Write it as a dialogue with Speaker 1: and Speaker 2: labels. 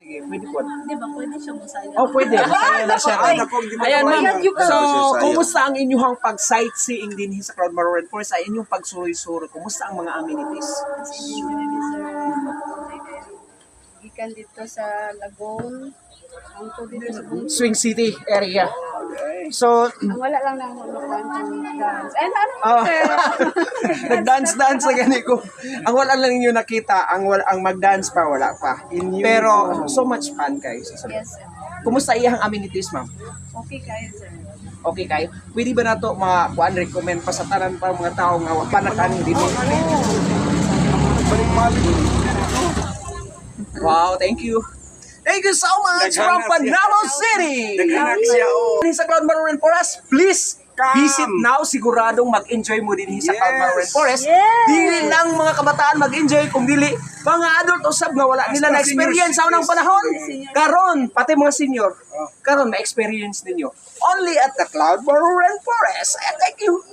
Speaker 1: Sige, pwede po.
Speaker 2: Di ba, pwede siya masaya.
Speaker 1: Oh, pwede. Masaya na siya.
Speaker 3: Ay, naku, di ba
Speaker 1: Ayan,
Speaker 3: naman?
Speaker 1: ma'am.
Speaker 3: Ano
Speaker 1: So,
Speaker 3: siya,
Speaker 1: kumusta ang inyong pag-sightseeing din sa Cloud Maroon Forest? Sa inyong pagsuroy-suroy, kumusta ang mga amenities?
Speaker 2: Kasi hindi nyo deserve. Gikan dito sa Lagoon. Ang ko dito sa Bungso.
Speaker 1: Swing City area. So,
Speaker 2: Ang wala lang nang mulukan ng dance. Ay, ano
Speaker 1: oh,
Speaker 2: sir?
Speaker 1: nag-dance-dance sa ganito. Ang wala lang inyo nakita, ang mag-dance pa, wala pa. Pero, so much fun kayo.
Speaker 2: Yes, sir.
Speaker 1: Kumusta iyang amenities, ma'am?
Speaker 2: Okay kayo, sir.
Speaker 1: Okay kayo? Pwede ba na ito recommend pa sa tanan pa mga tao nga panakan dito? Wow, thank you. Thank you so much from Panalo City!
Speaker 3: Naghanak siya, oh.
Speaker 1: Sa Cloud Maroon Forest, please visit now. Siguradong mag-enjoy mo din sa Cloud Maroon Forest.
Speaker 2: Yes.
Speaker 1: Dili lang mga kabataan mag-enjoy, kung dili mga adult usab nga wala nila
Speaker 3: Basta
Speaker 1: na-experience sa unang panahon. Karon, pati mga senior, karon ma-experience ninyo. Only at the Cloud Maroon Forest. Thank you.